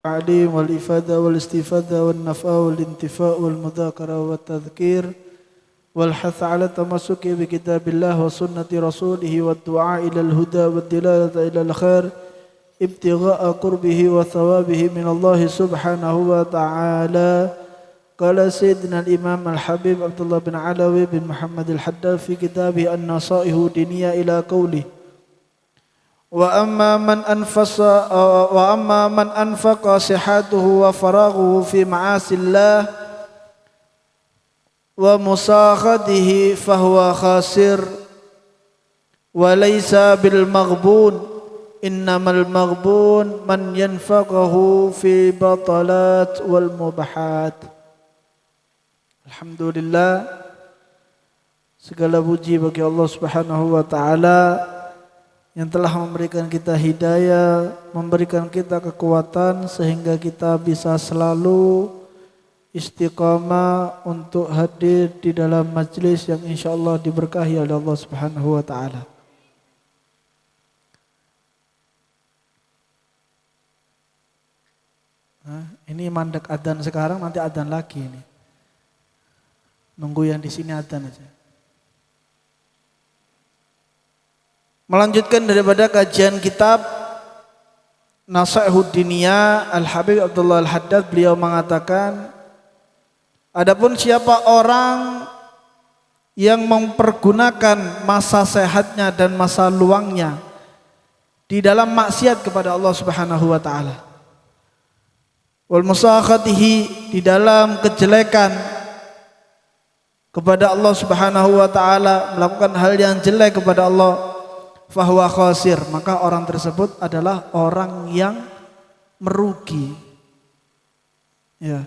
التعليم والإفادة والاستفادة والنفع والانتفاع والمذاكرة والتذكير والحث على التمسك بكتاب الله وسنة رسوله والدعاء إلى الهدى والدلالة إلى الخير ابتغاء قربه وثوابه من الله سبحانه وتعالى. قال سيدنا الإمام الحبيب عبد الله بن علوي بن محمد الحداد في كتابه النصائح الدينية إلى قوله: وأما من أنفق صحته وفراغه في معاصي الله ومساخطه فهو خاسر وليس بالمغبون إنما المغبون من ينفقه في بطلات والمباحات. Alhamdulillah, segala puji bagi Allah Subhanahu wa taala yang telah memberikan kita hidayah, memberikan kita kekuatan sehingga kita bisa selalu istiqamah untuk hadir di dalam majlis yang insyaallah diberkahi oleh Allah Subhanahu wa taala. Ini mandek adzan sekarang, nanti adzan lagi ini. Nunggu yang di sini adzan aja. Melanjutkan daripada kajian kitab Nasaihud Diniyah Al-Habib Abdullah Al-Haddad, beliau mengatakan, adapun siapa orang yang mempergunakan masa sehatnya dan masa luangnya di dalam maksiat kepada Allah Subhanahu wa taala, wal musakhatihi, di dalam kejelekan kepada Allah Subhanahu wa taala, melakukan hal yang jelek kepada Allah, fahuwa khasir, maka orang tersebut adalah orang yang merugi. Ya.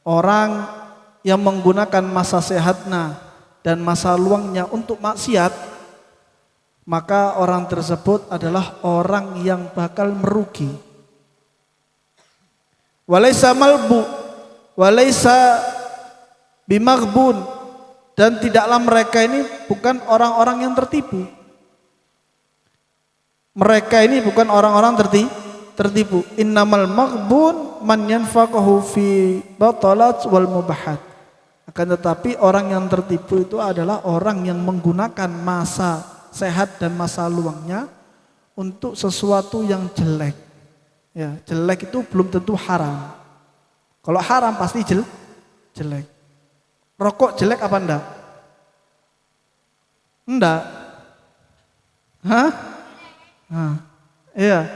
Orang yang menggunakan masa sehatnya dan masa luangnya untuk maksiat, maka orang tersebut adalah orang yang bakal merugi. Walaysa malbu, walaysa bimaghbun, dan tidaklah mereka ini bukan orang-orang yang tertipu. Mereka ini bukan orang-orang tertipu. Innamal maghbun man yanfaqahu fi batalat wal mubahat. Akan tetapi orang yang tertipu itu adalah orang yang menggunakan masa sehat dan masa luangnya untuk sesuatu yang jelek. Ya, jelek itu belum tentu haram. Kalau haram pasti jelek. Rokok jelek apa enggak? Enggak. Hah? Iya.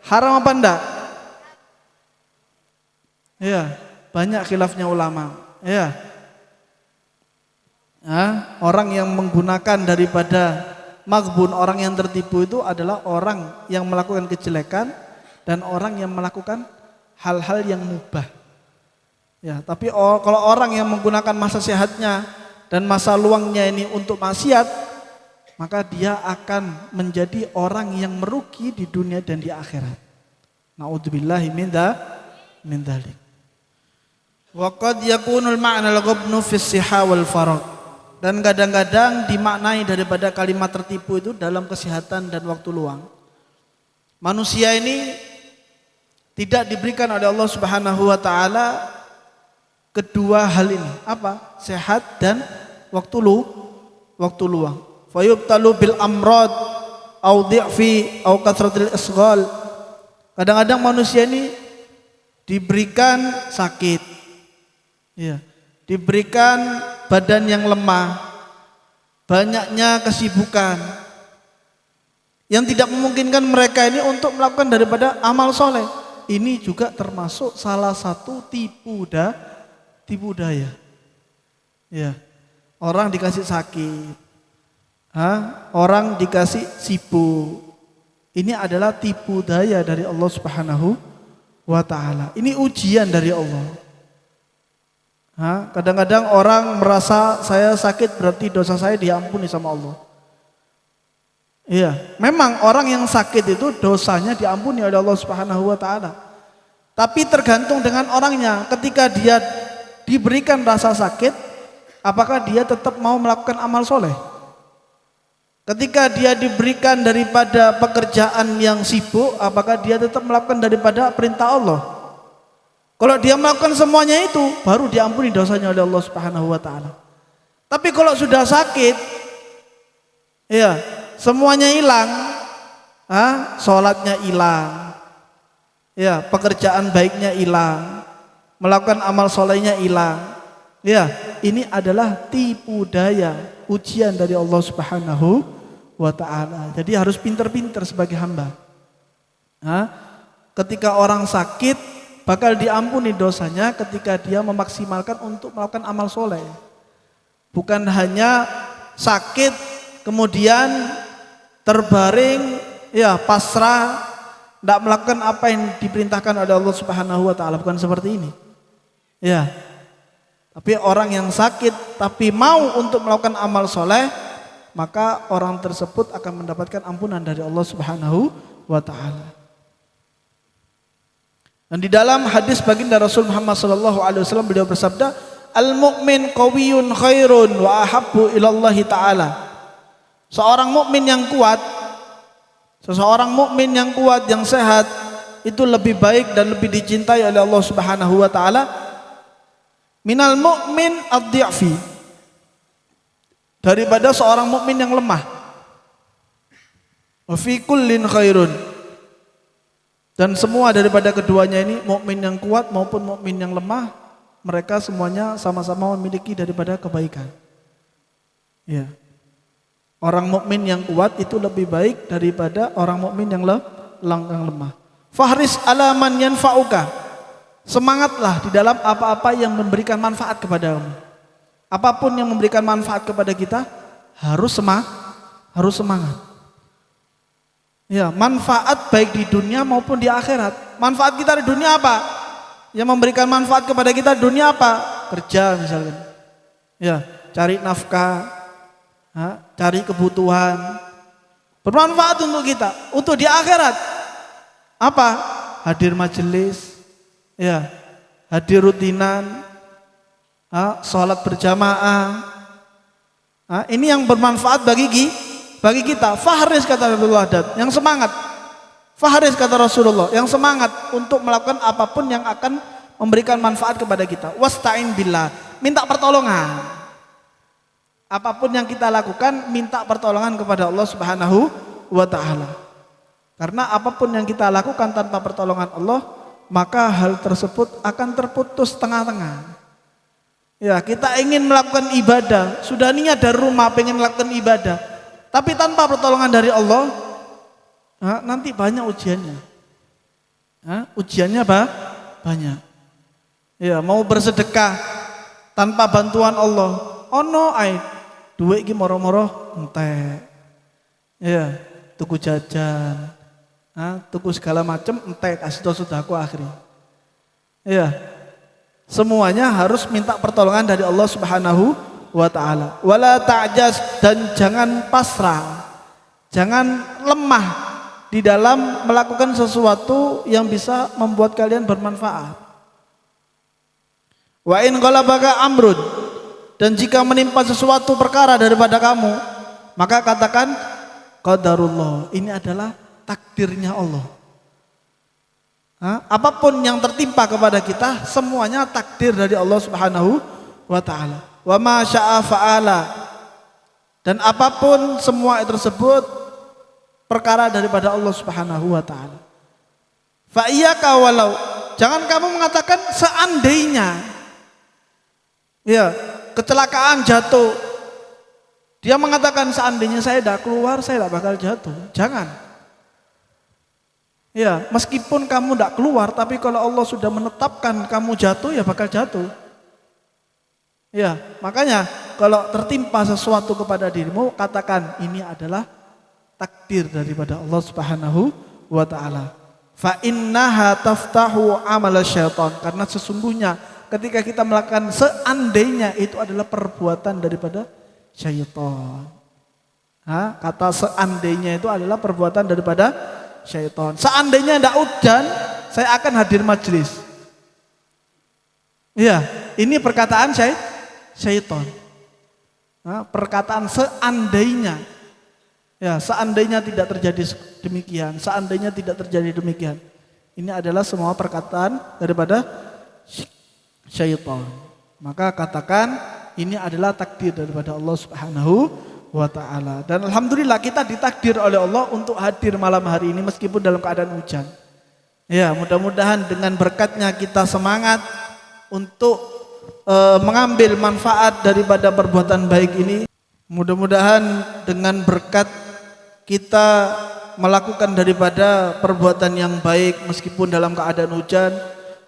Haram apa enggak? Iya, banyak khilafnya ulama. Iya. Orang yang menggunakan daripada maghbun, orang yang tertipu itu adalah orang yang melakukan kejelekan dan orang yang melakukan hal-hal yang mubah. Ya, tapi kalau orang yang menggunakan masa sehatnya dan masa luangnya ini untuk maksiat, maka dia akan menjadi orang yang merugi di dunia dan di akhirat. Na'udzubillahi min dzalik. Wa qad yakunul ma'nal ghabnu fi siha wal faragh. Dan kadang-kadang dimaknai daripada kalimat tertipu itu dalam kesehatan dan waktu luang. Manusia ini tidak diberikan oleh Allah Subhanahu wa taala kedua hal ini, apa? Sehat dan waktu luang. Fayubtalu bil amrad au dhi'fi au kathratil isghal. Kadang-kadang manusia ini diberikan sakit. Ya, diberikan badan yang lemah, banyaknya kesibukan yang tidak memungkinkan mereka ini untuk melakukan daripada amal soleh. Ini juga termasuk salah satu tipu daya. Ya. Orang dikasih sakit, orang dikasih sibuk. Ini adalah tipu daya dari Allah Subhanahu wa taala. Ini ujian dari Allah. Kadang-kadang orang merasa saya sakit berarti dosa saya diampuni sama Allah. Iya, memang orang yang sakit itu dosanya diampuni oleh Allah Subhanahu wa taala. Tapi tergantung dengan orangnya. Ketika dia diberikan rasa sakit, apakah dia tetap mau melakukan amal soleh? Ketika dia diberikan daripada pekerjaan yang sibuk, apakah dia tetap melakukan daripada perintah Allah? Kalau dia melakukan semuanya itu, baru diampuni dosanya oleh Allah Subhanahu wa taala. Tapi kalau sudah sakit, ya, semuanya hilang, sholatnya hilang, ya, pekerjaan baiknya hilang, melakukan amal solehnya hilang, ya, ini adalah tipu daya, ujian dari Allah Subhanahu wa taala. Jadi harus pinter-pinter sebagai hamba. Ketika orang sakit, bakal diampuni dosanya ketika dia memaksimalkan untuk melakukan amal soleh. Bukan hanya sakit kemudian terbaring, ya, pasrah, tidak melakukan apa yang diperintahkan oleh Allah Subhanahu wa taala, bukan seperti ini. Ya. Tapi orang yang sakit tapi mau untuk melakukan amal soleh, maka orang tersebut akan mendapatkan ampunan dari Allah Subhanahu wa taala. Dan di dalam hadis baginda Rasul Muhammad SAW beliau bersabda, al-mu'min qawiyyun khairun wa ahabbu ilallahi ta'ala. Seorang mukmin yang kuat, seseorang mukmin yang kuat, yang sehat, itu lebih baik dan lebih dicintai oleh Allah Subhanahu wa taala minal mu'min ad-dhi'fi, daripada seorang mukmin yang lemah. Wa fi kullin khairun, dan semua daripada keduanya ini, mukmin yang kuat maupun mukmin yang lemah, mereka semuanya sama-sama memiliki daripada kebaikan. Ya. Orang mukmin yang kuat itu lebih baik daripada orang mukmin yang lemah. Fahris ala man yanfa'uka. Semangatlah di dalam apa-apa yang memberikan manfaat kepadamu. Apapun yang memberikan manfaat kepada kita harus semangat. Ya, manfaat baik di dunia maupun di akhirat. Manfaat kita di dunia apa? Yang memberikan manfaat kepada kita di dunia apa? Kerja misalkan. Ya, cari nafkah, cari kebutuhan. Bermanfaat untuk kita. Untuk di akhirat apa? Hadir majelis, ya, hadir rutinan, sholat berjamaah. Ini yang bermanfaat bagi kita. Fahris kata Rasulullah, yang semangat. Fahris kata Rasulullah, yang semangat untuk melakukan apapun yang akan memberikan manfaat kepada kita. Wasta'in billah, minta pertolongan. Apapun yang kita lakukan, minta pertolongan kepada Allah Subhanahu wa taala. Karena apapun yang kita lakukan tanpa pertolongan Allah, maka hal tersebut akan terputus tengah-tengah. Ya, kita ingin melakukan ibadah, sudah niat dari rumah pengen melakukan ibadah, tapi tanpa pertolongan dari Allah, nanti banyak ujiannya. Ujiannya banyak. Ya, mau bersedekah tanpa bantuan Allah, ono ai duit iki moro-moro entek. Ya, tuku jajan, tuku segala macam entek, kasih sedekah akhirnya. Ya, semuanya harus minta pertolongan dari Allah Subhanahu wa ta'ala. Wala ta'jaz, dan jangan pasrah, jangan lemah di dalam melakukan sesuatu yang bisa membuat kalian bermanfaat. Wa in ghalabaka amrun, dan jika menimpa sesuatu perkara daripada kamu, maka katakan qadarullah, ini adalah takdirnya Allah. Apapun yang tertimpa kepada kita, semuanya takdir dari Allah Subhanahu wa ta'ala. Wa ma syaa fa'ala, dan apapun semua tersebut perkara daripada Allah Subhanahu wa taala. Fa iyyaka walau, jangan kamu mengatakan seandainya. Ya, kecelakaan jatuh. Dia mengatakan seandainya saya tidak keluar, saya tidak bakal jatuh. Jangan. Ya, meskipun kamu tidak keluar, tapi kalau Allah sudah menetapkan kamu jatuh, ya bakal jatuh. Ya, makanya kalau tertimpa sesuatu kepada dirimu, katakan ini adalah takdir daripada Allah Subhanahu wa taala. Fa innaha taftahu amal syaitan, karena sesungguhnya ketika kita melakukan seandainya itu adalah perbuatan daripada syaitan. Kata seandainya itu adalah perbuatan daripada syaitan. Seandainya tidak hujan, saya akan hadir majelis. Ya, ini perkataan syaitan. Perkataan seandainya. Ya, seandainya tidak terjadi demikian, seandainya tidak terjadi demikian. Ini adalah semua perkataan daripada syaitan. Maka katakan ini adalah takdir daripada Allah Subhanahu wa ta'ala. Dan alhamdulillah kita ditakdir oleh Allah untuk hadir malam hari ini meskipun dalam keadaan hujan. Ya, mudah-mudahan dengan berkatnya kita semangat untuk mengambil manfaat daripada perbuatan baik ini. Mudah-mudahan dengan berkat kita melakukan daripada perbuatan yang baik meskipun dalam keadaan hujan,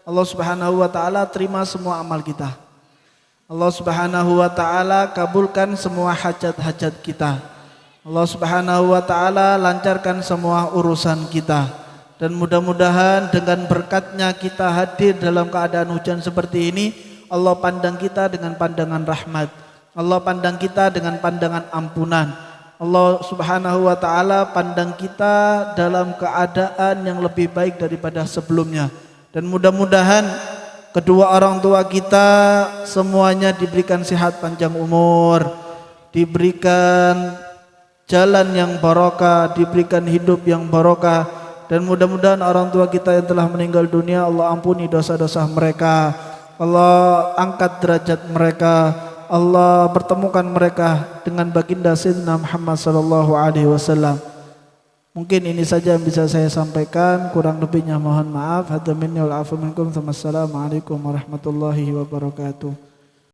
Allah Subhanahu wa ta'ala terima semua amal kita. Allah Subhanahu wa ta'ala kabulkan semua hajat-hajat kita. Allah Subhanahu wa ta'ala lancarkan semua urusan kita. Dan mudah-mudahan dengan berkatnya kita hadir dalam keadaan hujan seperti ini, Allah pandang kita dengan pandangan rahmat. Allah pandang kita dengan pandangan ampunan. Allah Subhanahu wa ta'ala pandang kita dalam keadaan yang lebih baik daripada sebelumnya. Dan mudah-mudahan kedua orang tua kita semuanya diberikan sehat panjang umur, diberikan jalan yang barokah, diberikan hidup yang barokah, dan mudah-mudahan orang tua kita yang telah meninggal dunia Allah ampuni dosa-dosa mereka, Allah angkat derajat mereka, Allah pertemukan mereka dengan baginda Sayyidina Muhammad sallallahu alaihi wasallam. Mungkin ini saja yang bisa saya sampaikan, kurang lebihnya mohon maaf. Hadza minni wal afu minkum. Assalamualaikum warahmatullahi wabarakatuh.